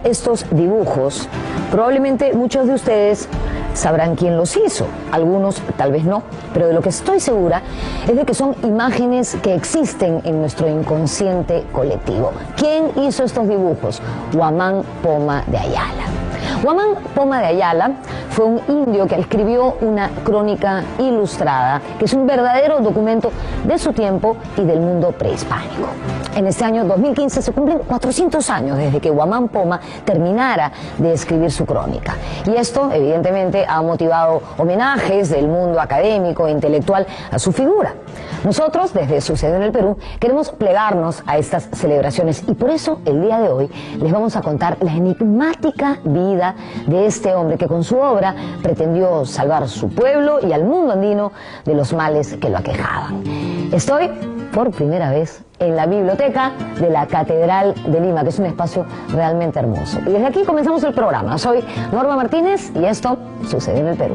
estos dibujos, probablemente muchos de ustedes sabrán quién los hizo, algunos tal vez no, pero de lo que estoy segura es de que son imágenes que existen en nuestro inconsciente colectivo. ¿Quién hizo estos dibujos? Guamán Poma de Ayala. Guamán Poma de Ayala fue un indio que escribió una crónica ilustrada, que es un verdadero documento de su tiempo y del mundo prehispánico. En este año 2015 se cumplen 400 años desde que Guamán Poma terminara de escribir su crónica. Y esto, evidentemente, ha motivado homenajes del mundo académico e intelectual a su figura. Nosotros, desde Sucede en el Perú, queremos plegarnos a estas celebraciones y por eso, el día de hoy, les vamos a contar la enigmática vida de este hombre que con su obra pretendió salvar a su pueblo y al mundo andino de los males que lo aquejaban. Estoy, por primera vez, en la biblioteca de la Catedral de Lima, que es un espacio realmente hermoso. Y desde aquí comenzamos el programa. Soy Norma Martínez y esto Sucede en el Perú.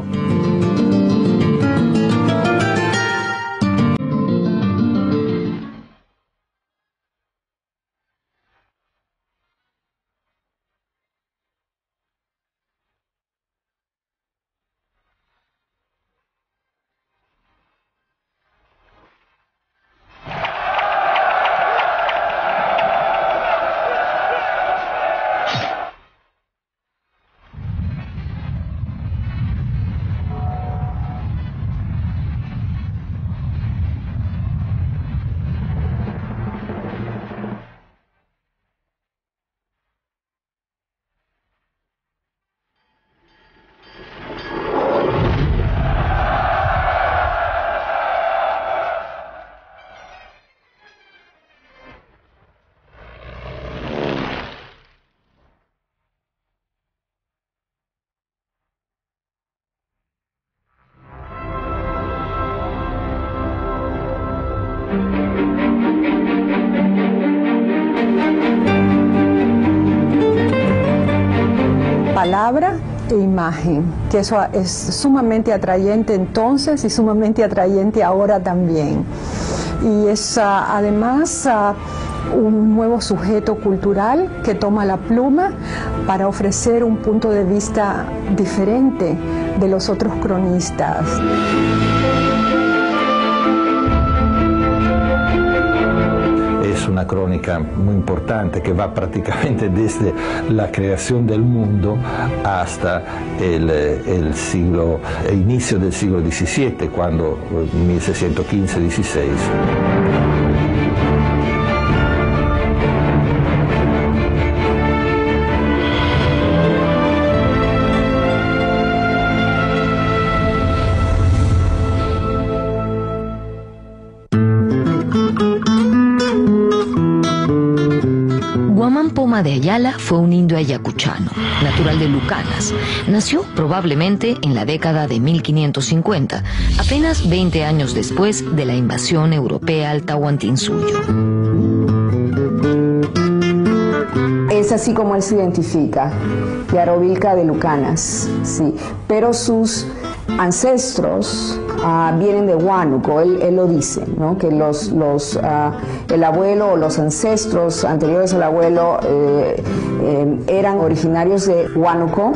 Palabra e imagen, que eso es sumamente atrayente entonces y sumamente atrayente ahora también. Y es además un nuevo sujeto cultural que toma la pluma para ofrecer un punto de vista diferente de los otros cronistas. Es una crónica muy importante que va prácticamente desde la creación del mundo hasta el inicio del siglo XVII, cuando 1615-16. Guamán Poma de Ayala fue un indio ayacuchano, natural de Lucanas. Nació probablemente en la década de 1550, apenas 20 años después de la invasión europea al Tahuantinsuyo. Es así como él se identifica, Yarovilca de Lucanas, sí, pero sus ancestros vienen de Huánuco, él lo dice, ¿no? Que el abuelo o los ancestros anteriores al abuelo eran originarios de Huánuco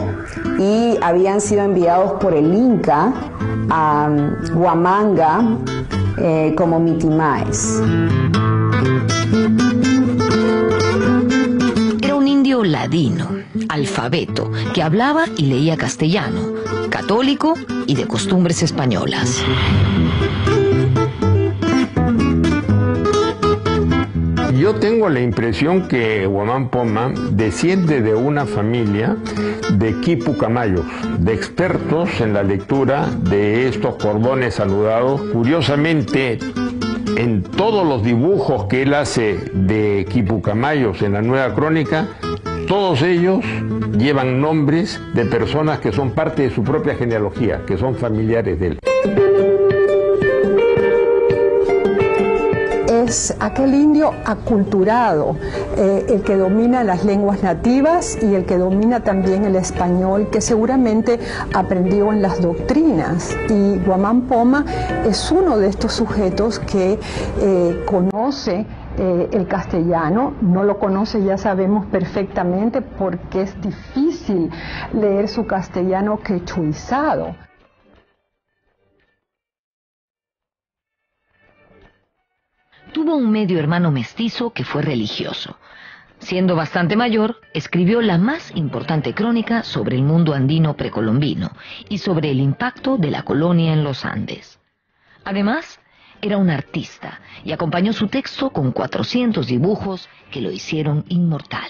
y habían sido enviados por el Inca a Huamanga como mitimaes. Era un indio ladino, alfabeto, que hablaba y leía castellano, católico y de costumbres españolas. Yo tengo la impresión que Guamán Poma desciende de una familia de quipucamayos, de expertos en la lectura de estos cordones saludados. Curiosamente, en todos los dibujos que él hace de quipucamayos en la Nueva Crónica, todos ellos llevan nombres de personas que son parte de su propia genealogía, que son familiares de él. Es aquel indio aculturado, el que domina las lenguas nativas y el que domina también el español, que seguramente aprendió en las doctrinas. Y Guamán Poma es uno de estos sujetos que conoce el castellano, no lo conoce, ya sabemos perfectamente, porque es difícil leer su castellano quechuizado. Tuvo un medio hermano mestizo que fue religioso. Siendo bastante mayor, escribió la más importante crónica sobre el mundo andino precolombino y sobre el impacto de la colonia en los Andes. Además, era un artista y acompañó su texto con 400 dibujos que lo hicieron inmortal.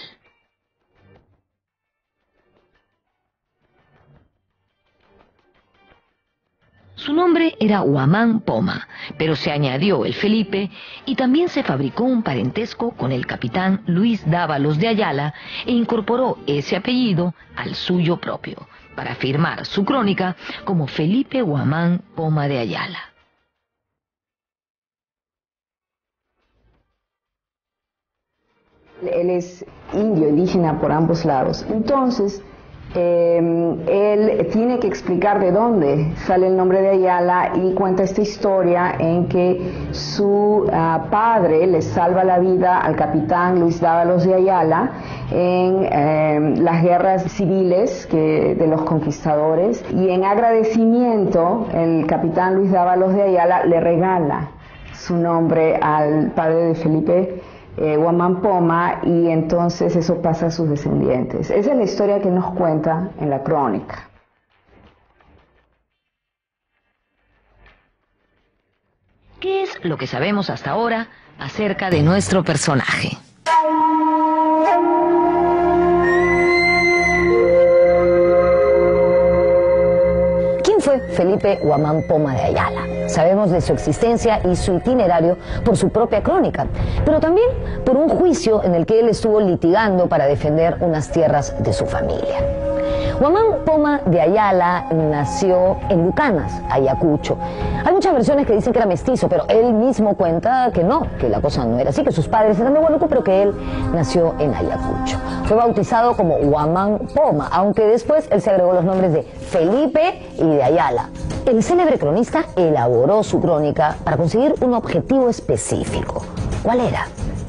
Su nombre era Huamán Poma, pero se añadió el Felipe y también se fabricó un parentesco con el capitán Luis Dávalos de Ayala e incorporó ese apellido al suyo propio, para firmar su crónica como Felipe Huamán Poma de Ayala. Él es indio, indígena por ambos lados. Entonces, él tiene que explicar de dónde sale el nombre de Ayala y cuenta esta historia en que su padre le salva la vida al capitán Luis Dávalos de Ayala en las guerras civiles de los conquistadores, y en agradecimiento el capitán Luis Dávalos de Ayala le regala su nombre al padre de Felipe, Huamán Poma, y entonces eso pasa a sus descendientes. Esa es la historia que nos cuenta en la crónica. ¿Qué es lo que sabemos hasta ahora acerca de nuestro personaje? ¿Quién fue Felipe Huamán Poma de Ayala? Sabemos de su existencia y su itinerario por su propia crónica, pero también por un juicio en el que él estuvo litigando para defender unas tierras de su familia. Huamán Poma de Ayala nació en Lucanas, Ayacucho. Hay muchas versiones que dicen que era mestizo, pero él mismo cuenta que no, que la cosa no era así, que sus padres eran de Huánuco, pero que él nació en Ayacucho. Fue bautizado como Huamán Poma, aunque después él se agregó los nombres de Felipe y de Ayala. El célebre cronista elaboró su crónica para conseguir un objetivo específico. ¿Cuál era?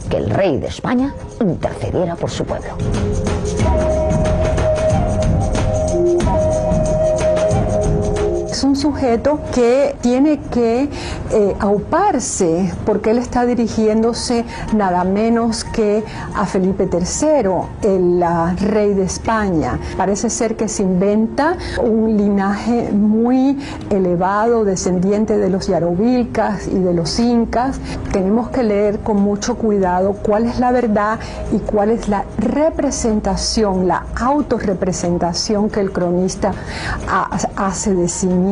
Que el rey de España intercediera por su pueblo. Es un sujeto que tiene que auparse, porque él está dirigiéndose nada menos que a Felipe III, el rey de España. Parece ser que se inventa un linaje muy elevado, descendiente de los yarovilcas y de los incas. Tenemos que leer con mucho cuidado cuál es la verdad y cuál es la representación, la autorrepresentación que el cronista hace de sí mismo.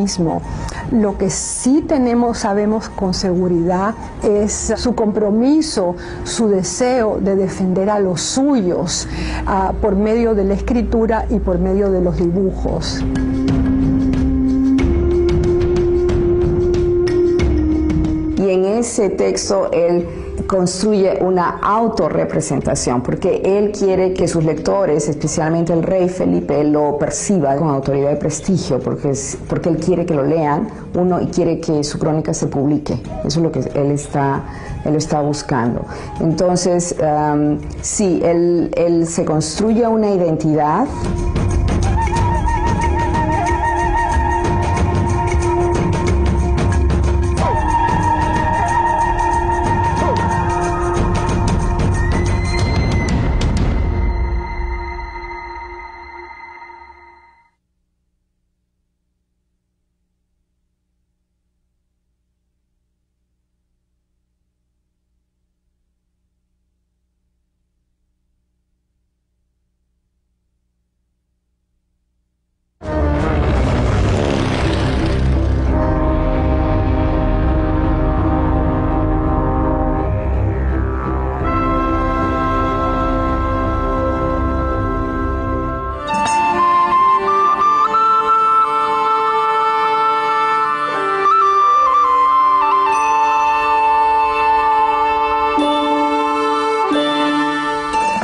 Lo que sí sabemos con seguridad es su compromiso, su deseo de defender a los suyos por medio de la escritura y por medio de los dibujos. Y en ese texto él construye una autorrepresentación, porque él quiere que sus lectores, especialmente el rey Felipe, lo perciba con autoridad y prestigio, porque él quiere que lo lean, y quiere que su crónica se publique. Eso es lo que él está buscando. Entonces, sí, él se construye una identidad.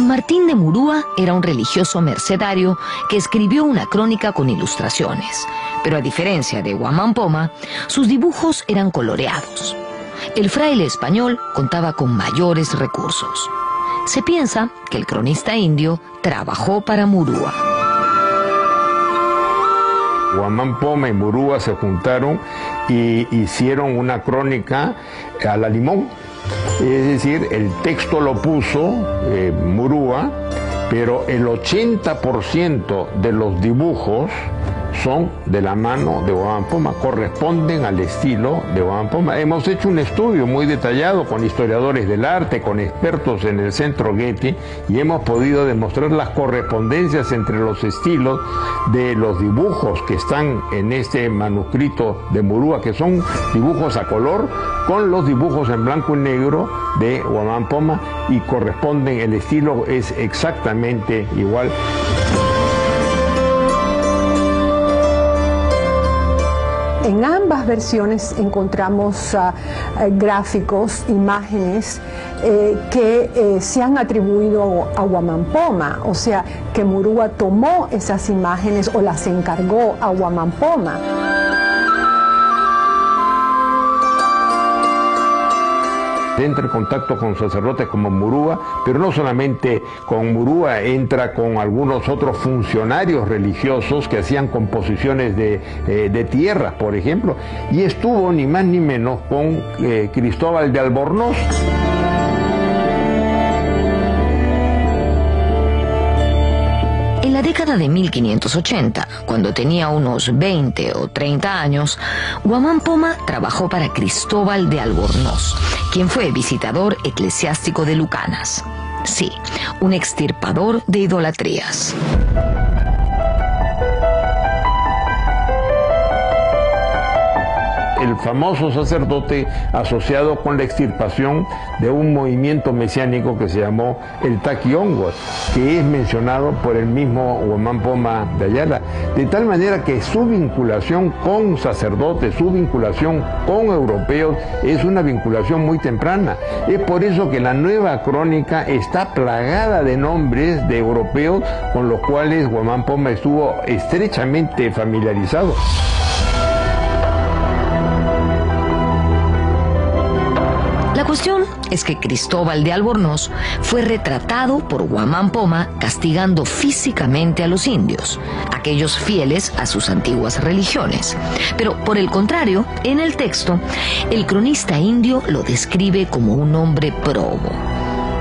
Martín de Murúa era un religioso mercedario que escribió una crónica con ilustraciones, pero a diferencia de Huamán Poma, sus dibujos eran coloreados. el fraile español contaba con mayores recursos. Se piensa que el cronista indio trabajó para Murúa. Guamán Poma y Murúa se juntaron y hicieron una crónica a la limón. Es decir, el texto lo puso Murúa, pero el 80% de los dibujos son de la mano de Guamán Poma, corresponden al estilo de Guamán Poma. Hemos hecho un estudio muy detallado con historiadores del arte, con expertos en el Centro Getty, y hemos podido demostrar las correspondencias entre los estilos de los dibujos que están en este manuscrito de Murúa, que son dibujos a color, con los dibujos en blanco y negro de Guamán Poma, y corresponden, el estilo es exactamente igual. En ambas versiones encontramos gráficos, imágenes que se han atribuido a Guamán Poma, o sea, que Murúa tomó esas imágenes o las encargó a Guamán Poma. Entra en contacto con sacerdotes como Murúa, pero no solamente con Murúa, entra con algunos otros funcionarios religiosos que hacían composiciones de tierras, por ejemplo, y estuvo ni más ni menos con Cristóbal de Albornoz. En la década de 1580, cuando tenía unos 20 o 30 años, Guamán Poma trabajó para Cristóbal de Albornoz, quien fue visitador eclesiástico de Lucanas. Sí, un extirpador de idolatrías. El famoso sacerdote asociado con la extirpación de un movimiento mesiánico que se llamó el Taquiongo, que es mencionado por el mismo Guamán Poma de Ayala, de tal manera que su vinculación con sacerdotes, su vinculación con europeos, es una vinculación muy temprana. Es por eso que la nueva crónica está plagada de nombres de europeos con los cuales Guamán Poma estuvo estrechamente familiarizado. La cuestión es que Cristóbal de Albornoz fue retratado por Guamán Poma castigando físicamente a los indios, aquellos fieles a sus antiguas religiones. Pero por el contrario, en el texto, el cronista indio lo describe como un hombre probo.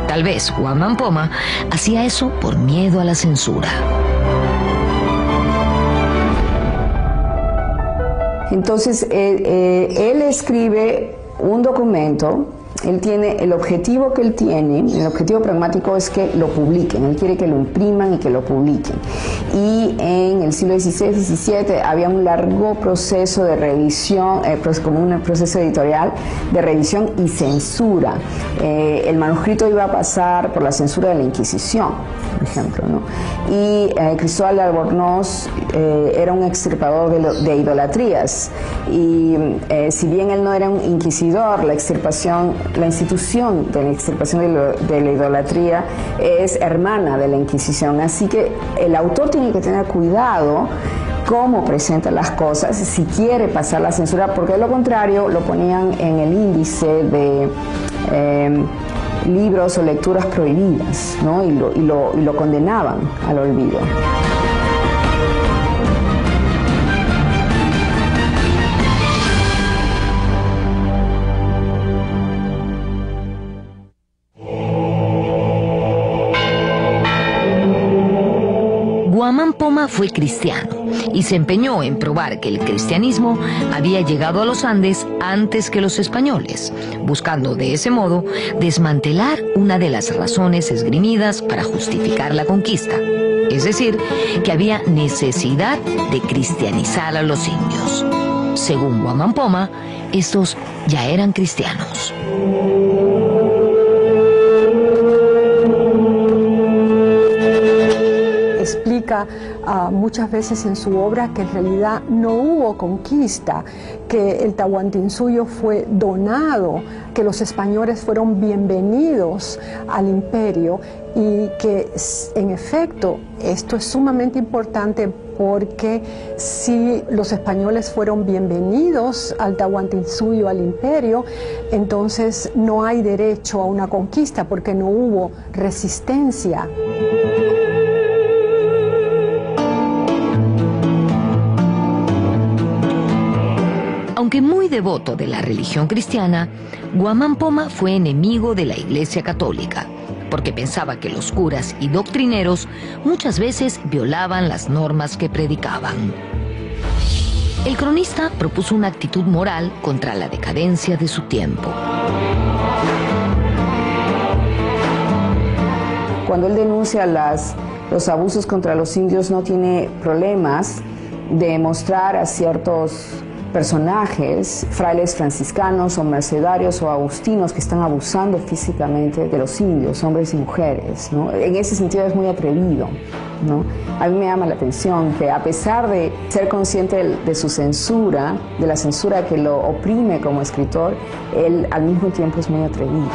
Tal vez Guamán Poma hacía eso por miedo a la censura. Entonces, él escribe un documento. Él tiene, el objetivo que él tiene, el objetivo pragmático es que lo publiquen, él quiere que lo impriman y que lo publiquen. Y en el siglo XVI, XVII había un largo proceso de revisión, como un proceso editorial de revisión y censura. El manuscrito iba a pasar por la censura de la Inquisición, por ejemplo, ¿no? Y Cristóbal de Albornoz era un extirpador de idolatrías, y si bien él no era un inquisidor, la institución de la extirpación de la idolatría es hermana de la Inquisición, así que el autor tiene que tener cuidado cómo presenta las cosas si quiere pasar la censura, porque de lo contrario lo ponían en el índice de libros o lecturas prohibidas, ¿no? y lo condenaban al olvido. Guamán Poma fue cristiano y se empeñó en probar que el cristianismo había llegado a los Andes antes que los españoles, buscando de ese modo desmantelar una de las razones esgrimidas para justificar la conquista, es decir, que había necesidad de cristianizar a los indios. Según Guamán Poma, estos ya eran cristianos. Explica muchas veces en su obra que en realidad no hubo conquista, que el Tahuantinsuyo fue donado, que los españoles fueron bienvenidos al imperio, y que en efecto esto es sumamente importante porque si los españoles fueron bienvenidos al Tahuantinsuyo, al imperio, entonces no hay derecho a una conquista porque no hubo resistencia. Aunque muy devoto de la religión cristiana, Guamán Poma fue enemigo de la Iglesia Católica, porque pensaba que los curas y doctrineros muchas veces violaban las normas que predicaban. El cronista propuso una actitud moral contra la decadencia de su tiempo. Cuando él denuncia los abusos contra los indios, no tiene problemas de mostrar a ciertos personajes, frailes franciscanos o mercedarios o agustinos que están abusando físicamente de los indios, hombres y mujeres, ¿no? En ese sentido es muy atrevido, ¿no? A mí me llama la atención que a pesar de ser consciente de su censura, de la censura que lo oprime como escritor, él al mismo tiempo es muy atrevido.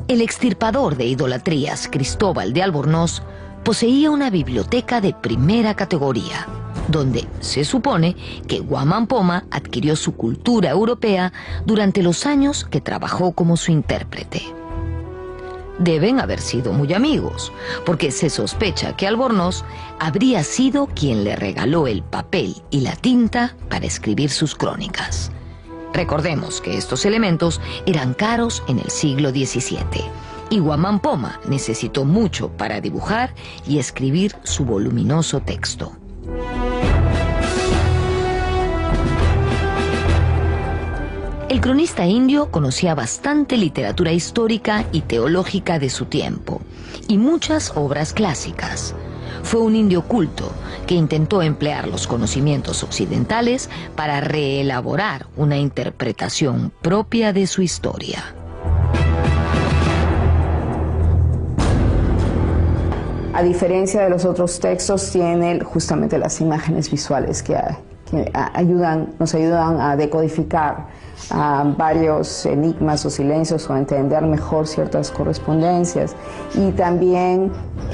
El extirpador de idolatrías Cristóbal de Albornoz poseía una biblioteca de primera categoría, donde se supone que Guamán Poma adquirió su cultura europea durante los años que trabajó como su intérprete. Deben haber sido muy amigos, porque se sospecha que Albornoz habría sido quien le regaló el papel y la tinta para escribir sus crónicas. Recordemos que estos elementos eran caros en el siglo XVII y Guamán Poma necesitó mucho para dibujar y escribir su voluminoso texto. El cronista indio conocía bastante literatura histórica y teológica de su tiempo y muchas obras clásicas. Fue un indio culto que intentó emplear los conocimientos occidentales para reelaborar una interpretación propia de su historia. A diferencia de los otros textos, tiene justamente las imágenes visuales que nos ayudan a decodificar varios enigmas o silencios o a entender mejor ciertas correspondencias, y también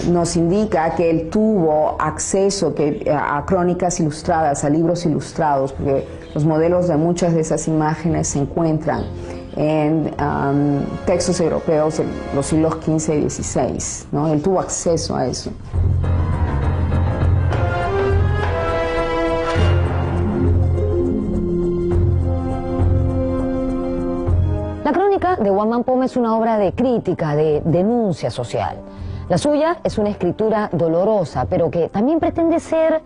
nos indica que él tuvo acceso a crónicas ilustradas, a libros ilustrados, porque los modelos de muchas de esas imágenes se encuentran en textos europeos de los siglos XV y XVI, ¿no? Él tuvo acceso a eso. La crónica de Guamán Poma es una obra de crítica, de denuncia social. La suya es una escritura dolorosa, pero que también pretende ser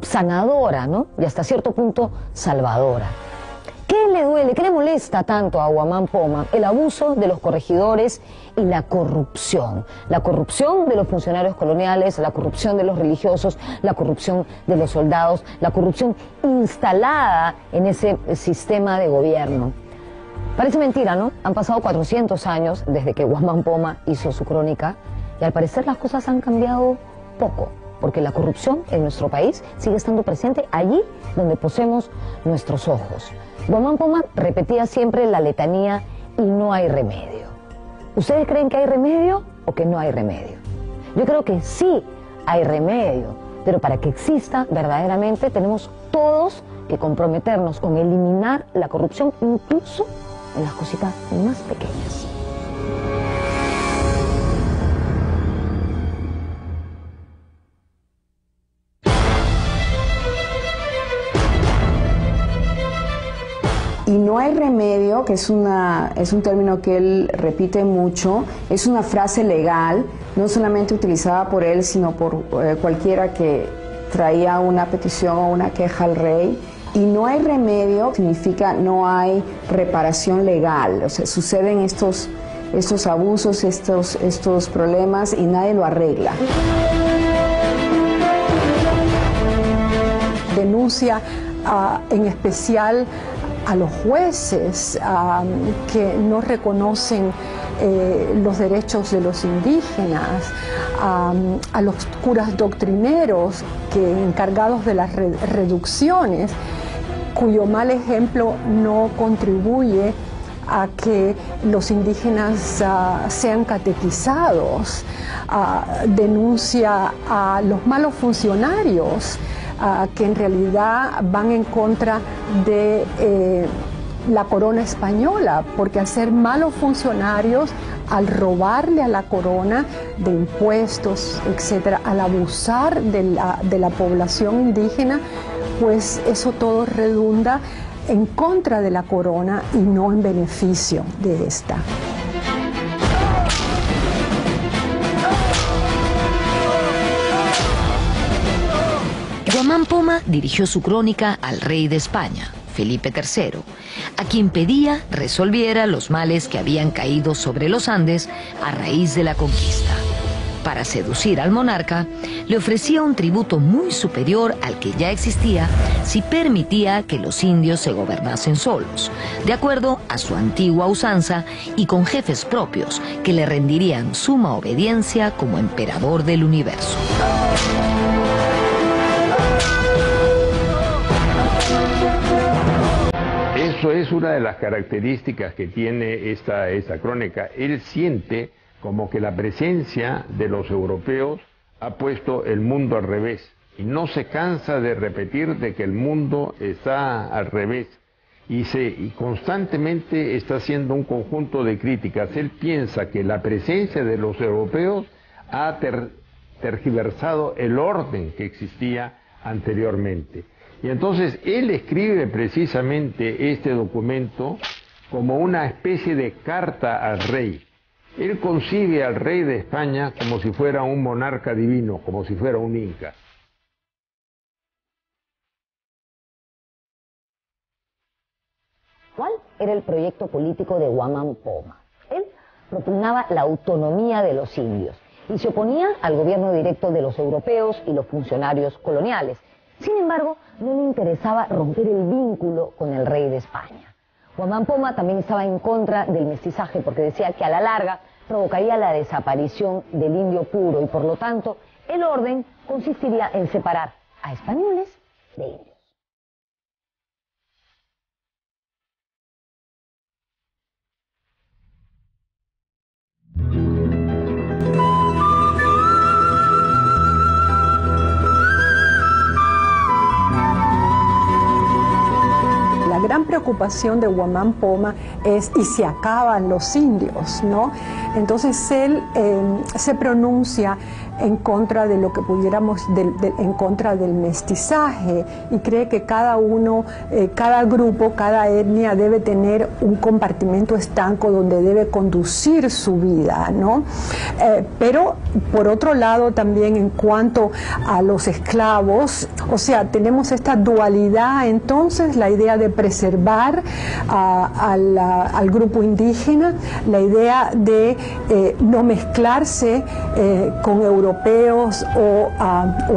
sanadora, ¿no? Y hasta cierto punto salvadora. ¿Qué le duele, qué le molesta tanto a Guamán Poma? El abuso de los corregidores y la corrupción. La corrupción de los funcionarios coloniales, la corrupción de los religiosos, la corrupción de los soldados, la corrupción instalada en ese sistema de gobierno. Parece mentira, ¿no? Han pasado 400 años desde que Guamán Poma hizo su crónica y al parecer las cosas han cambiado poco, porque la corrupción en nuestro país sigue estando presente allí donde posemos nuestros ojos. Guamán Poma repetía siempre la letanía y no hay remedio. ¿Ustedes creen que hay remedio o que no hay remedio? Yo creo que sí hay remedio, pero para que exista verdaderamente tenemos todos que comprometernos con eliminar la corrupción incluso en las cositas más pequeñas. Y no hay remedio, que es un término que él repite mucho, es una frase legal, no solamente utilizada por él, sino por cualquiera que traía una petición o una queja al rey. Y no hay remedio significa no hay reparación legal, o sea, suceden estos abusos, estos problemas y nadie lo arregla. Denuncia en especial a los jueces que no reconocen los derechos de los indígenas, a los curas doctrineros que encargados de las reducciones cuyo mal ejemplo no contribuye a que los indígenas sean catequizados, denuncia a los malos funcionarios que en realidad van en contra de la corona española, porque al ser malos funcionarios, al robarle a la corona de impuestos, etcétera, al abusar de la población indígena, pues eso todo redunda en contra de la corona y no en beneficio de esta. Guamán Poma dirigió su crónica al rey de España, Felipe III, a quien pedía resolviera los males que habían caído sobre los Andes a raíz de la conquista. Para seducir al monarca, le ofrecía un tributo muy superior al que ya existía si permitía que los indios se gobernasen solos, de acuerdo a su antigua usanza y con jefes propios que le rendirían suma obediencia como emperador del universo. Eso es una de las características que tiene esta crónica. Él siente como que la presencia de los europeos ha puesto el mundo al revés y no se cansa de repetir de que el mundo está al revés y constantemente está haciendo un conjunto de críticas. Él piensa que la presencia de los europeos ha tergiversado el orden que existía anteriormente. Y entonces él escribe precisamente este documento como una especie de carta al rey. Él concibe al rey de España como si fuera un monarca divino, como si fuera un inca. ¿Cuál era el proyecto político de Guamán Poma? Él propugnaba la autonomía de los indios y se oponía al gobierno directo de los europeos y los funcionarios coloniales. Sin embargo, no le interesaba romper el vínculo con el rey de España. Guamán Poma también estaba en contra del mestizaje porque decía que a la larga provocaría la desaparición del indio puro y por lo tanto el orden consistiría en separar a españoles de indios. La gran preocupación de Guamán Poma es y se acaban los indios, ¿no? Entonces él se pronuncia en contra de lo que pudiéramos, en contra del mestizaje y cree que cada uno, cada grupo, cada etnia debe tener un compartimento estanco donde debe conducir su vida, ¿no? Pero por otro lado también en cuanto a los esclavos, o sea, tenemos esta dualidad entonces, la idea de preservar al grupo indígena, la idea de no mezclarse con europeos o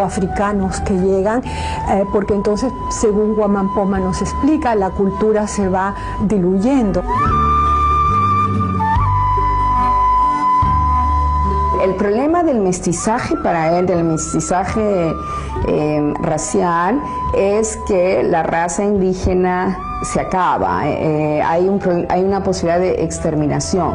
africanos que llegan, porque entonces, según Guamán Poma nos explica, la cultura se va diluyendo. El problema del mestizaje para él, del mestizaje racial, es que la raza indígena se acaba, hay una posibilidad de exterminación.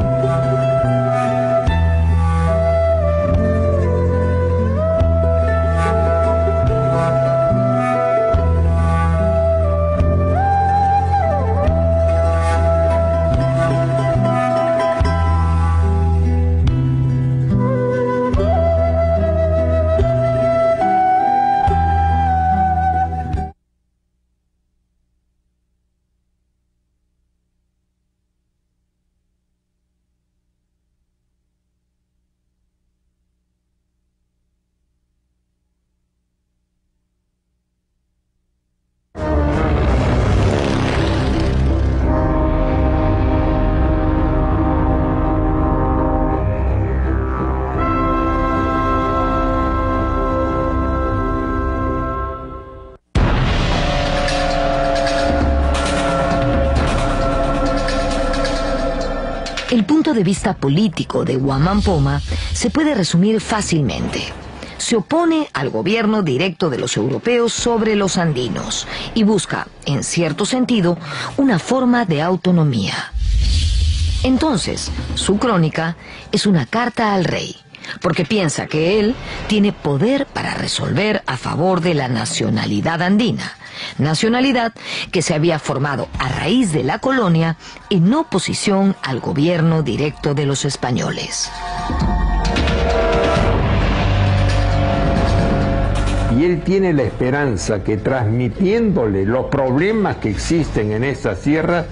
El punto de vista político de Guamán Poma se puede resumir fácilmente. se opone al gobierno directo de los europeos sobre los andinos y busca, en cierto sentido, una forma de autonomía. Entonces, su crónica es una carta al rey, porque piensa que él tiene poder para resolver a favor de la nacionalidad andina, nacionalidad que se había formado a raíz de la colonia en oposición al gobierno directo de los españoles. Y él tiene la esperanza que transmitiéndole los problemas que existen en estas tierras,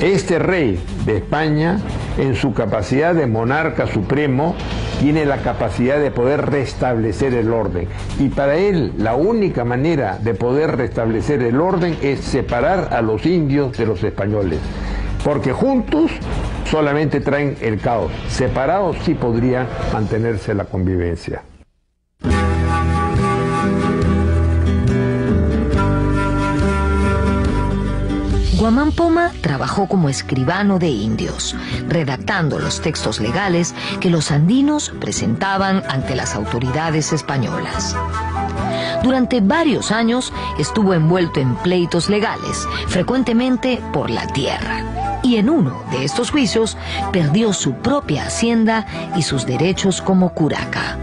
este rey de España, en su capacidad de monarca supremo, tiene la capacidad de poder restablecer el orden. Y para él, la única manera de poder restablecer el orden es separar a los indios de los españoles. Porque juntos solamente traen el caos. Separados sí podría mantenerse la convivencia. Guamán Poma trabajó como escribano de indios, redactando los textos legales que los andinos presentaban ante las autoridades españolas. Durante varios años estuvo envuelto en pleitos legales, frecuentemente por la tierra. Y en uno de estos juicios perdió su propia hacienda y sus derechos como curaca.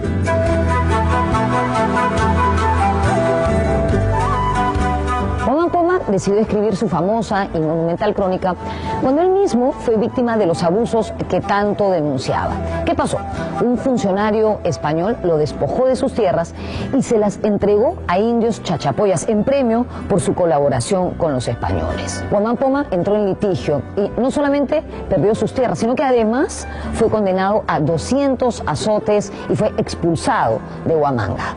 Decidió escribir su famosa y monumental crónica cuando él mismo fue víctima de los abusos que tanto denunciaba. ¿Qué pasó? Un funcionario español lo despojó de sus tierras y se las entregó a indios chachapoyas en premio por su colaboración con los españoles. Guamán Poma entró en litigio y no solamente perdió sus tierras, sino que además fue condenado a 200 azotes y fue expulsado de Huamanga.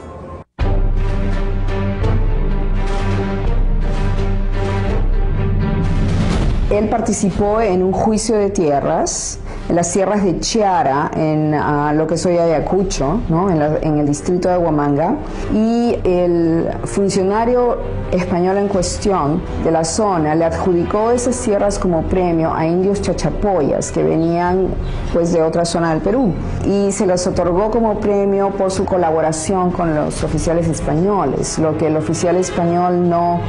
Él participó en un juicio de tierras en las tierras de Chiara, en lo que es hoy Ayacucho, ¿no? en el distrito de Huamanga, y el funcionario español en cuestión de la zona le adjudicó esas tierras como premio a indios chachapoyas que venían pues de otra zona del Perú, y se las otorgó como premio por su colaboración con los oficiales españoles. Lo que el oficial español no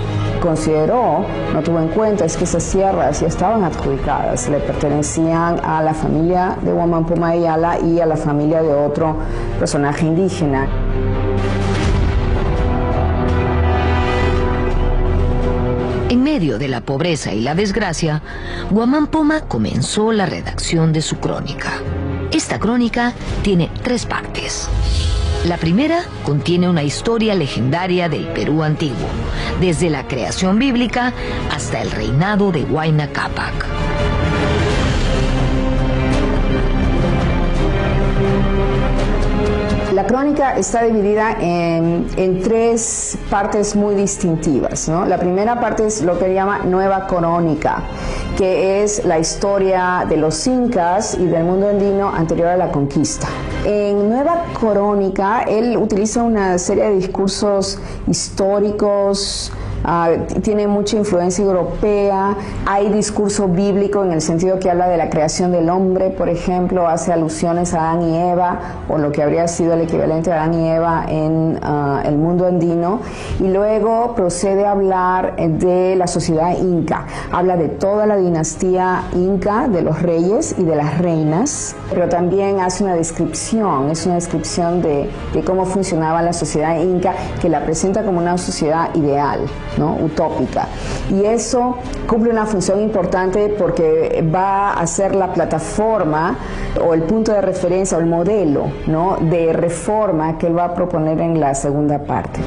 consideró, no tuvo en cuenta, es que esas tierras ya estaban adjudicadas, le pertenecían a la familia de Guamán Poma Ayala y a la familia de otro personaje indígena. En medio de la pobreza y la desgracia, Guamán Poma comenzó la redacción de su crónica. Esta crónica tiene 3 partes. La primera contiene una historia legendaria del Perú antiguo, desde la creación bíblica hasta el reinado de Huayna Cápac. La crónica está dividida en 3 partes muy distintivas, ¿no? La primera parte es lo que llama Nueva Crónica, que es la historia de los incas y del mundo andino anterior a la conquista. En Nueva Crónica, él utiliza una serie de discursos históricos, tiene mucha influencia europea, hay discurso bíblico en el sentido que habla de la creación del hombre, por ejemplo, hace alusiones a Adán y Eva, o lo que habría sido el equivalente a Adán y Eva en el mundo andino, y luego procede a hablar de la sociedad inca, habla de toda la dinastía inca, de los reyes y de las reinas, pero también hace una descripción, es una descripción de cómo funcionaba la sociedad inca, que la presenta como una sociedad ideal, ¿no? Utópica, y eso cumple una función importante porque va a ser la plataforma o el punto de referencia o el modelo, ¿no? de reforma que él va a proponer en la segunda parte.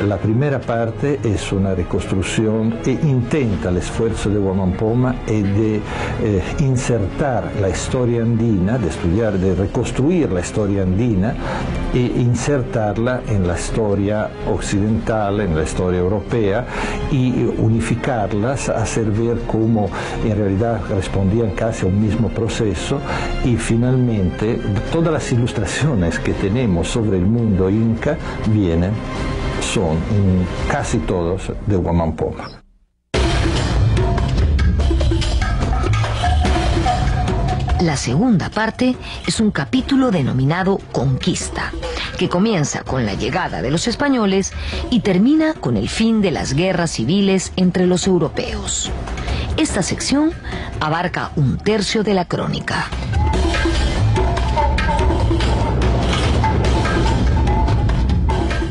La primera parte es una reconstrucción e intenta el esfuerzo de Guamán Poma de insertar la historia andina, de estudiar, de reconstruir la historia andina e insertarla en la historia occidental, en la historia europea, y unificarlas, hacer ver cómo en realidad respondían casi a un mismo proceso, y finalmente todas las ilustraciones que tenemos sobre el mundo inca son casi todos de Guamán Poma. La segunda parte es un capítulo denominado Conquista, que comienza con la llegada de los españoles y termina con el fin de las guerras civiles entre los europeos. Esta sección abarca un tercio de la crónica.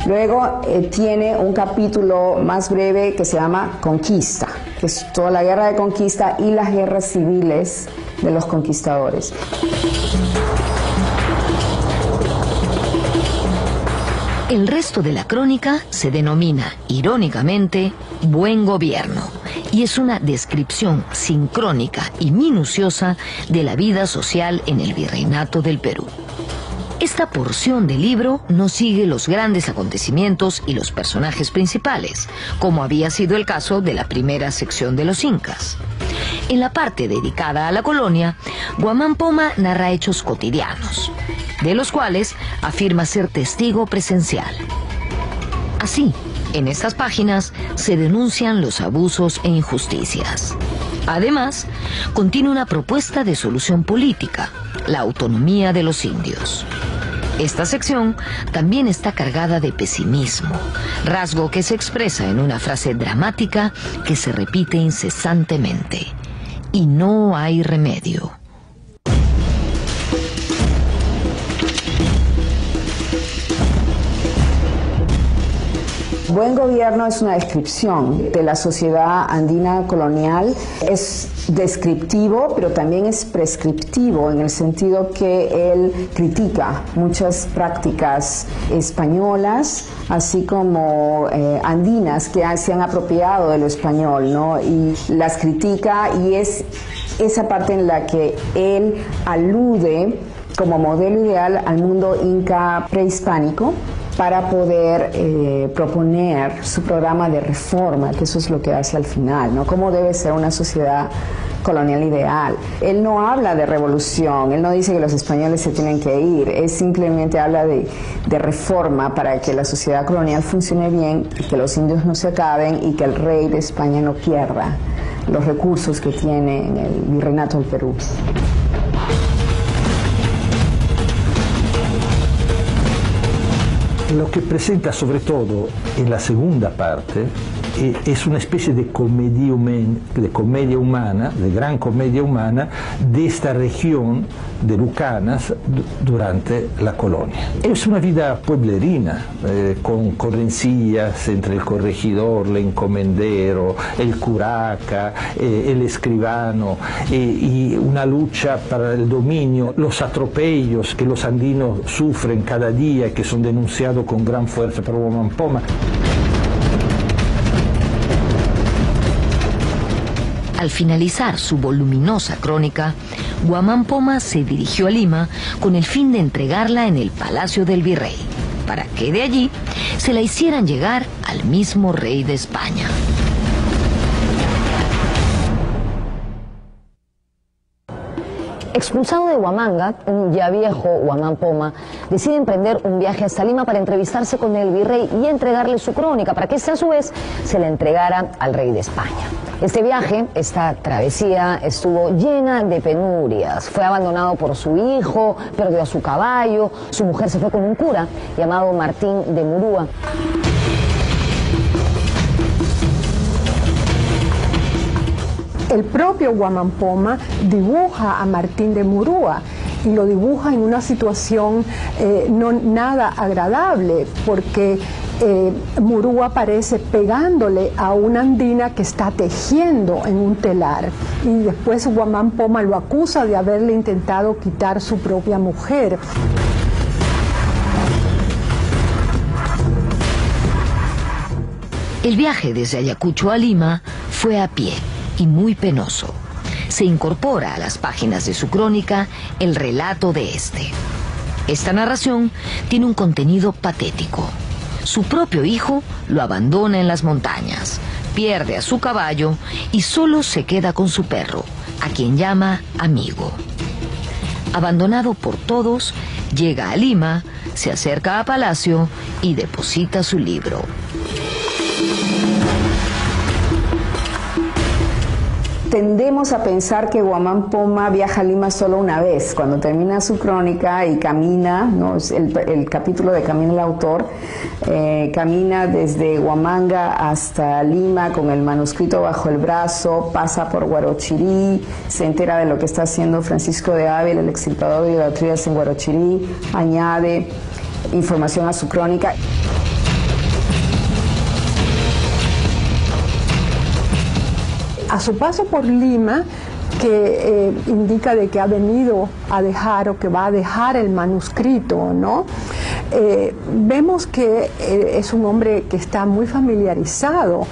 Luego tiene un capítulo más breve que se llama Conquista, que es toda la guerra de conquista y las guerras civiles de los conquistadores. El resto de la crónica se denomina, irónicamente, Buen Gobierno, y es una descripción sincrónica y minuciosa de la vida social en el Virreinato del Perú. Esta porción del libro no sigue los grandes acontecimientos y los personajes principales, como había sido el caso de la primera sección de los Incas. En la parte dedicada a la colonia, Guamán Poma narra hechos cotidianos, de los cuales afirma ser testigo presencial. Así, en estas páginas se denuncian los abusos e injusticias. Además, contiene una propuesta de solución política, la autonomía de los indios. Esta sección también está cargada de pesimismo, rasgo que se expresa en una frase dramática que se repite incesantemente. Y no hay remedio. Buen Gobierno es una descripción de la sociedad andina colonial. Es descriptivo, pero también es prescriptivo en el sentido que él critica muchas prácticas españolas, así como andinas que se han apropiado de lo español, ¿no? Y las critica, y es esa parte en la que él alude como modelo ideal al mundo inca prehispánico, para poder proponer su programa de reforma, que eso es lo que hace al final, ¿no? Cómo debe ser una sociedad colonial ideal. Él no habla de revolución, él no dice que los españoles se tienen que ir, él simplemente habla de reforma para que la sociedad colonial funcione bien, y que los indios no se acaben y que el rey de España no pierda los recursos que tiene en el Virreinato del Perú. Lo que presenta sobre todo en la segunda parte es una especie de comedia humana, de gran comedia humana, de esta región de Lucanas durante la colonia. Es una vida pueblerina, con correncillas entre el corregidor, el encomendero, el curaca, el escribano, y una lucha para el dominio, los atropellos que los andinos sufren cada día, que son denunciados con gran fuerza por Guamán Poma. Al finalizar su voluminosa crónica, Guamán Poma se dirigió a Lima con el fin de entregarla en el Palacio del Virrey, para que de allí se la hicieran llegar al mismo rey de España. Expulsado de Huamanga, un ya viejo Guamán Poma decide emprender un viaje hasta Lima para entrevistarse con el virrey y entregarle su crónica, para que éste a su vez se la entregara al rey de España. Este viaje, esta travesía, estuvo llena de penurias. Fue abandonado por su hijo, perdió a su caballo, su mujer se fue con un cura llamado Martín de Murúa. El propio Guamán Poma dibuja a Martín de Murúa y lo dibuja en una situación no nada agradable, porque Murúa aparece pegándole a una andina que está tejiendo en un telar, y después Guamán Poma lo acusa de haberle intentado quitar su propia mujer. El viaje desde Ayacucho a Lima fue a pie y muy penoso. Se incorpora a las páginas de su crónica el relato de este. Esta narración tiene un contenido patético. Su propio hijo lo abandona en las montañas, pierde a su caballo y solo se queda con su perro, a quien llama amigo. Abandonado por todos, llega a Lima, se acerca a Palacio y deposita su libro. tendemos a pensar que Guamán Poma viaja a Lima solo una vez, cuando termina su crónica y camina, ¿no? Es el capítulo de Camina el autor, camina desde Huamanga hasta Lima con el manuscrito bajo el brazo, pasa por Huarochirí, se entera de lo que está haciendo Francisco de Ávila, el extirpador de idolatrías en Huarochirí, añade información a su crónica. A su paso por Lima, que indica de que ha venido a dejar o que va a dejar el manuscrito, ¿no? Vemos que es un hombre que está muy familiarizado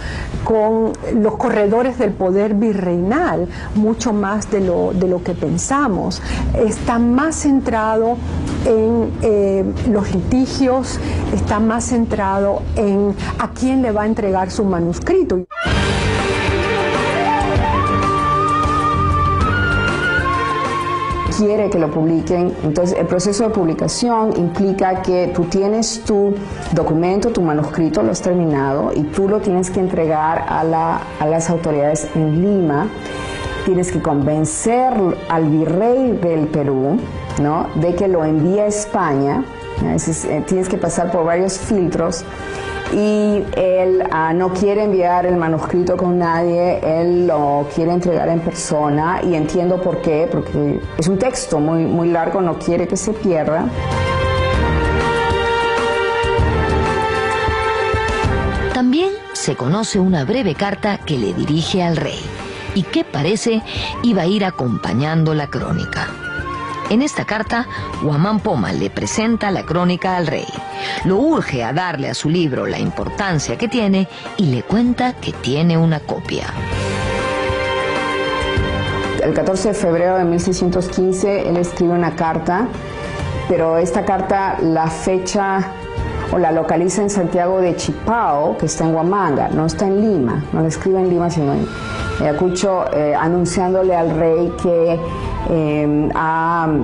con los corredores del poder virreinal, mucho más de lo que pensamos. Está más centrado en los litigios, está más centrado en a quién le va a entregar su manuscrito. Quiere que lo publiquen, entonces el proceso de publicación implica que tú tienes tu documento, tu manuscrito, lo has terminado y tú lo tienes que entregar a las autoridades en Lima. Tienes que convencer al virrey del Perú, ¿no?, de que lo envíe a España. Tienes que pasar por varios filtros. Y él no quiere enviar el manuscrito con nadie, él lo quiere entregar en persona, y entiendo por qué, porque es un texto muy, muy largo, no quiere que se pierda. También se conoce una breve carta que le dirige al rey y que parece iba a ir acompañando la crónica. En esta carta, Guamán Poma le presenta la crónica al rey, lo urge a darle a su libro la importancia que tiene y le cuenta que tiene una copia. El 14 de febrero de 1615 él escribe una carta, pero esta carta la fecha o la localiza en Santiago de Chipao, que está en Huamanga, no está en Lima, no la escribe en Lima, sino en Ayacucho, anunciándole al rey que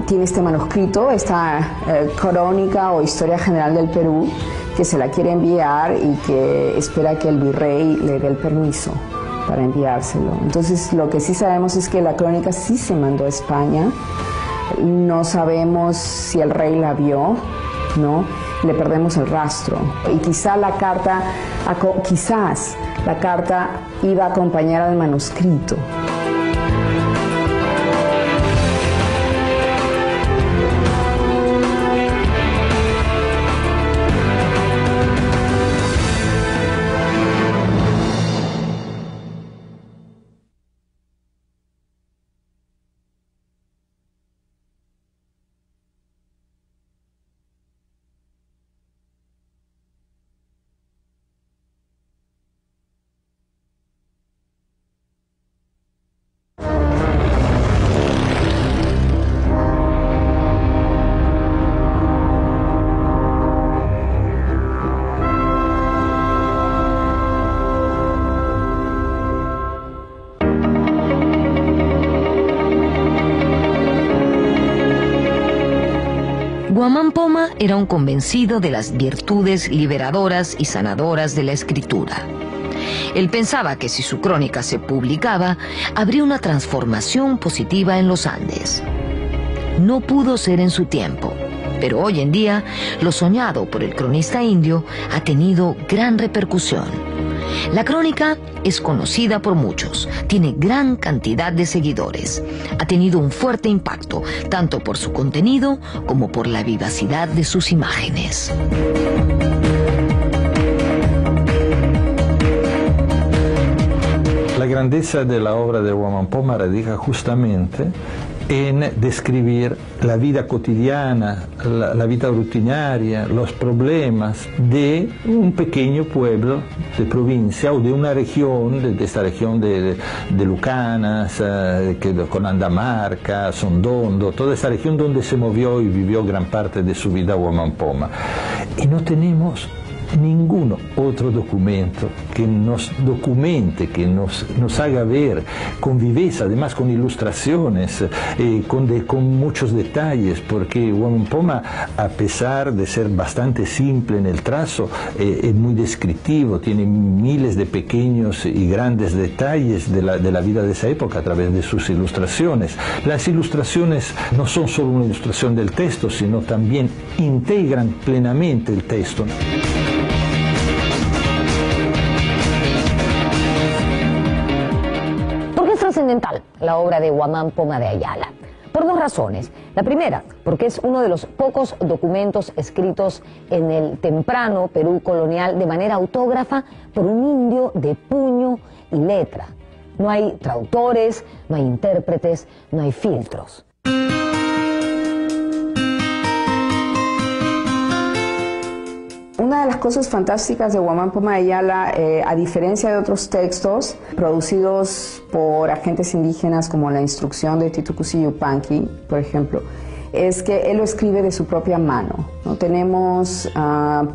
tiene este manuscrito, esta crónica o historia general del Perú, que se la quiere enviar y que espera que el virrey le dé el permiso para enviárselo. Entonces lo que sí sabemos es que la crónica sí se mandó a España, no sabemos si el rey la vio, ¿no? Le perdemos el rastro y quizás la carta iba a acompañar al manuscrito. Guamán Poma era un convencido de las virtudes liberadoras y sanadoras de la escritura. Él pensaba que si su crónica se publicaba, habría una transformación positiva en los Andes. No pudo ser en su tiempo, pero hoy en día lo soñado por el cronista indio ha tenido gran repercusión. La crónica es conocida por muchos, tiene gran cantidad de seguidores, ha tenido un fuerte impacto, tanto por su contenido como por la vivacidad de sus imágenes. La grandeza de la obra de Guamán Poma radica justamente en describir la vida cotidiana, la vida rutinaria, los problemas de un pequeño pueblo de provincia o de una región, de esta región de Lucanas, con Andamarca, Sondondo, toda esta región donde se movió y vivió gran parte de su vida Guamán Poma. Y no tenemos ningún otro documento que nos documente, que nos haga ver con viveza, además con ilustraciones, con muchos detalles, porque Guamán Poma, a pesar de ser bastante simple en el trazo, es muy descriptivo, tiene miles de pequeños y grandes detalles de la vida de esa época a través de sus ilustraciones. Las ilustraciones no son solo una ilustración del texto, sino también integran plenamente el texto. ¿Por qué es trascendental la obra de Guamán Poma de Ayala? Por dos razones. La primera, porque es uno de los pocos documentos escritos en el temprano Perú colonial de manera autógrafa por un indio de puño y letra. No hay traductores, no hay intérpretes, no hay filtros. Una de las cosas fantásticas de Guamán Poma de Ayala, a diferencia de otros textos producidos por agentes indígenas como la Instrucción de Titu Cusi Yupanqui, por ejemplo, es que él lo escribe de su propia mano, ¿no? Tenemos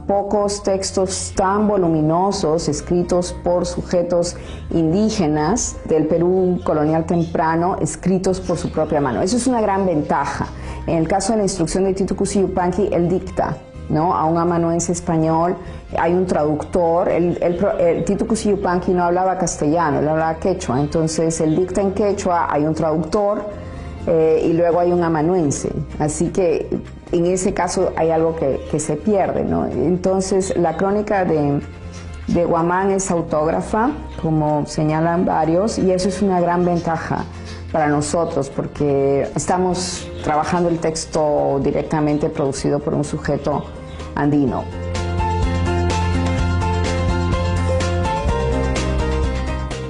pocos textos tan voluminosos escritos por sujetos indígenas del Perú colonial temprano, escritos por su propia mano. Eso es una gran ventaja. En el caso de la Instrucción de Titu Cusi Yupanqui, él dicta, ¿no?, a un amanuense español, hay un traductor. El Titu Cusi Yupanqui no hablaba castellano, él hablaba quechua, entonces él dicta en quechua, hay un traductor y luego hay un amanuense, así que en ese caso hay algo que se pierde, ¿no? Entonces la crónica de Guamán es autógrafa, como señalan varios, y eso es una gran ventaja para nosotros, porque estamos trabajando el texto directamente producido por un sujeto andino.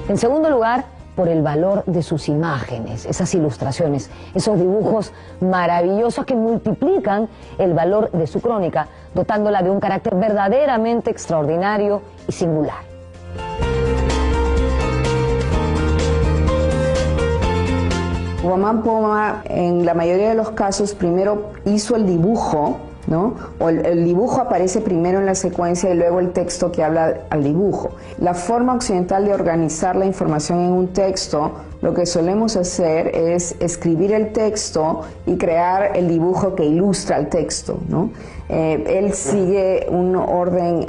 En segundo lugar, por el valor de sus imágenes, esas ilustraciones, esos dibujos maravillosos que multiplican el valor de su crónica, dotándola de un carácter verdaderamente extraordinario y singular. Guamán Poma, en la mayoría de los casos, primero hizo el dibujo, ¿no? O el dibujo aparece primero en la secuencia y luego el texto que habla al dibujo. La forma occidental de organizar la información en un texto, lo que solemos hacer es escribir el texto y crear el dibujo que ilustra el texto, ¿no? Él sigue un orden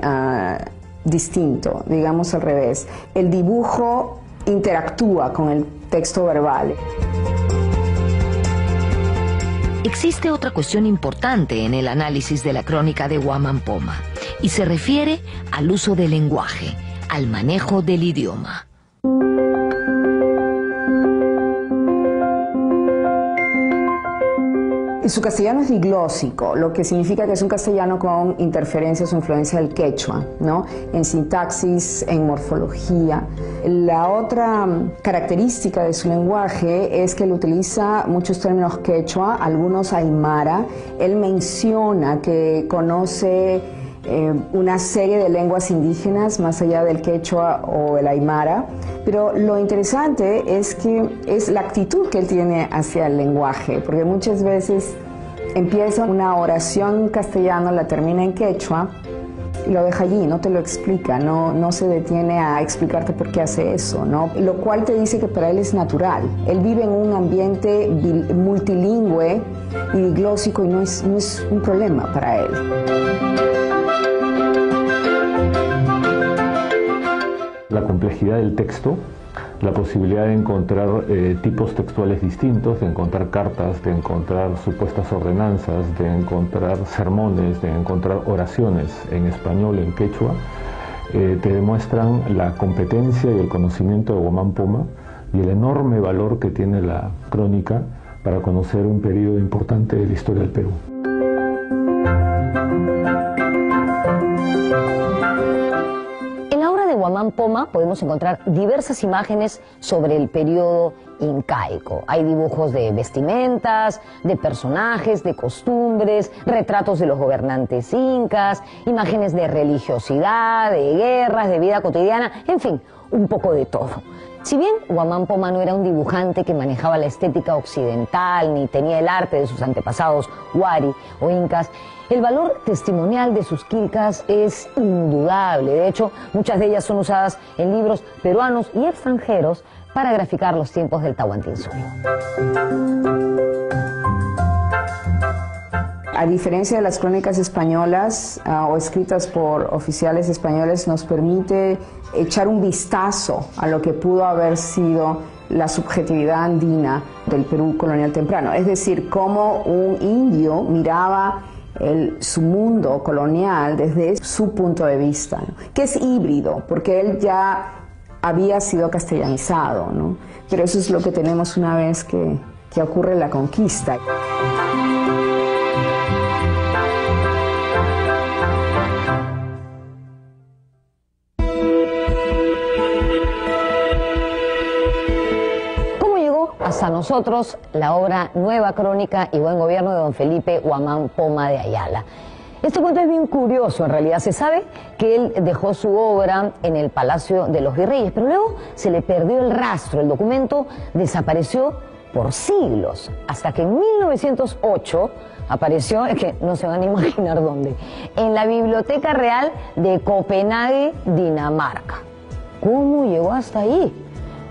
distinto, digamos al revés. El dibujo interactúa con el texto verbal. Existe otra cuestión importante en el análisis de la crónica de Guamán Poma, y se refiere al uso del lenguaje, al manejo del idioma. Su castellano es diglósico, lo que significa que es un castellano con interferencias o influencia del quechua, ¿no?, en sintaxis, en morfología. La otra característica de su lenguaje es que él utiliza muchos términos quechua, algunos aymara. Él menciona que conoce una serie de lenguas indígenas más allá del quechua o el aymara, pero lo interesante es que es la actitud que él tiene hacia el lenguaje, porque muchas veces empieza una oración en castellano, la termina en quechua y lo deja allí, no te lo explica, no se detiene a explicarte por qué hace eso, ¿no? Lo cual te dice que para él es natural. Él vive en un ambiente multilingüe y diglósico y no es un problema para él. La complejidad del texto, la posibilidad de encontrar tipos textuales distintos, de encontrar cartas, de encontrar supuestas ordenanzas, de encontrar sermones, de encontrar oraciones en español, en quechua, te demuestran la competencia y el conocimiento de Guamán Poma y el enorme valor que tiene la crónica para conocer un periodo importante de la historia del Perú. Guamán Poma podemos encontrar diversas imágenes sobre el periodo incaico. Hay dibujos de vestimentas, de personajes, de costumbres, retratos de los gobernantes incas, imágenes de religiosidad, de guerras, de vida cotidiana, en fin, un poco de todo. Si bien Guamán Poma no era un dibujante que manejaba la estética occidental ni tenía el arte de sus antepasados Wari o incas, el valor testimonial de sus quilcas es indudable. De hecho, muchas de ellas son usadas en libros peruanos y extranjeros para graficar los tiempos del Tahuantinsuyo. A diferencia de las crónicas españolas o escritas por oficiales españoles, nos permite echar un vistazo a lo que pudo haber sido la subjetividad andina del Perú colonial temprano. Es decir, cómo un indio miraba su mundo colonial desde su punto de vista, ¿no? Que es híbrido, porque él ya había sido castellanizado, ¿no? Pero eso es lo que tenemos una vez que ocurre la conquista. Hasta nosotros la obra Nueva Crónica y Buen Gobierno de don Felipe Guamán Poma de Ayala. Este cuento es bien curioso, en realidad. Se sabe que él dejó su obra en el Palacio de los Virreyes, pero luego se le perdió el rastro, el documento desapareció por siglos, hasta que en 1908 apareció, es que no se van a imaginar dónde, en la Biblioteca Real de Copenhague, Dinamarca. ¿Cómo llegó hasta ahí?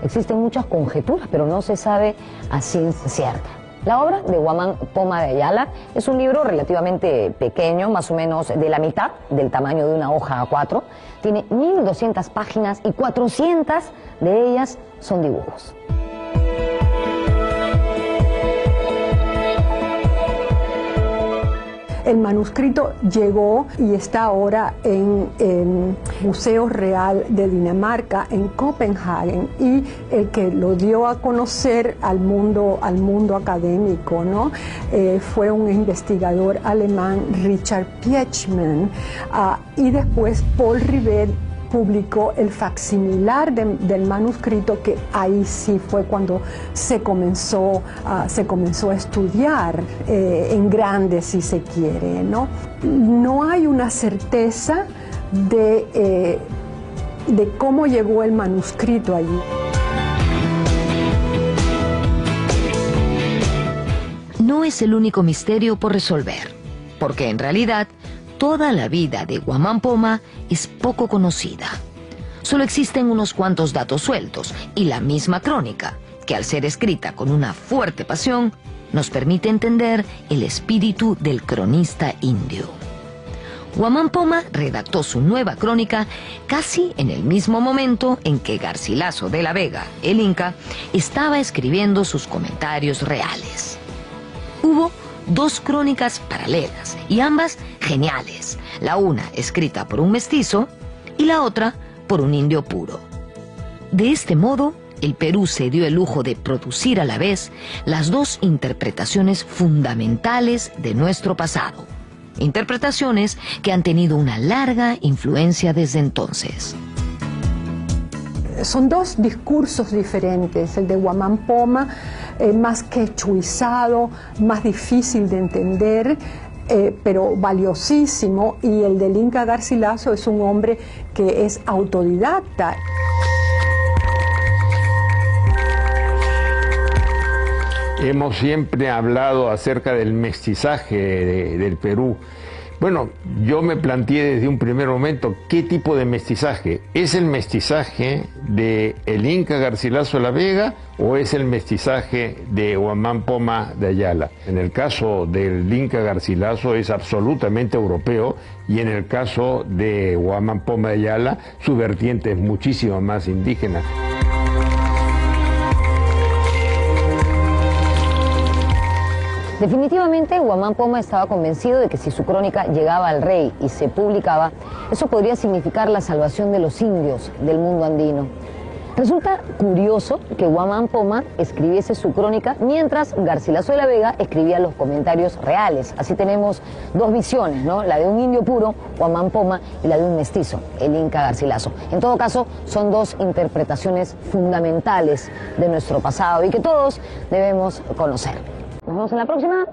Existen muchas conjeturas, pero no se sabe a ciencia cierta. La obra de Guamán Poma de Ayala es un libro relativamente pequeño, más o menos de la mitad del tamaño de una hoja A4. Tiene 1200 páginas y 400 de ellas son dibujos. El manuscrito llegó y está ahora en el Museo Real de Dinamarca, en Copenhague, y el que lo dio a conocer al mundo académico, ¿no? Fue un investigador alemán, Richard Piechmann, y después Paul Rivet publicó el facsimilar del manuscrito, que ahí sí fue cuando se comenzó a estudiar en grande, si se quiere, ¿no? No hay una certeza de cómo llegó el manuscrito allí. No es el único misterio por resolver, porque en realidad toda la vida de Guamán Poma es poco conocida. Solo existen unos cuantos datos sueltos y la misma crónica, que al ser escrita con una fuerte pasión, nos permite entender el espíritu del cronista indio. Guamán Poma redactó su nueva crónica casi en el mismo momento en que Garcilaso de la Vega, el Inca, estaba escribiendo sus comentarios reales. Hubo dos crónicas paralelas y ambas geniales, la una escrita por un mestizo y la otra por un indio puro. De este modo, el Perú se dio el lujo de producir a la vez las dos interpretaciones fundamentales de nuestro pasado, interpretaciones que han tenido una larga influencia desde entonces. Son dos discursos diferentes, el de Guamán Poma, más quechuizado, más difícil de entender, pero valiosísimo, y el del Inca Garcilaso es un hombre que es autodidacta. Hemos siempre hablado acerca del mestizaje del Perú. Bueno, yo me planteé desde un primer momento, ¿qué tipo de mestizaje? ¿Es el mestizaje del Inca Garcilaso de la Vega o es el mestizaje de Guamán Poma de Ayala? En el caso del Inca Garcilaso es absolutamente europeo, y en el caso de Guamán Poma de Ayala su vertiente es muchísimo más indígena. Definitivamente, Guamán Poma estaba convencido de que si su crónica llegaba al rey y se publicaba, eso podría significar la salvación de los indios del mundo andino. Resulta curioso que Guamán Poma escribiese su crónica mientras Garcilaso de la Vega escribía los comentarios reales. Así tenemos dos visiones, ¿no? La de un indio puro, Guamán Poma, y la de un mestizo, el Inca Garcilaso. En todo caso, son dos interpretaciones fundamentales de nuestro pasado y que todos debemos conocer. Nos vemos en la próxima.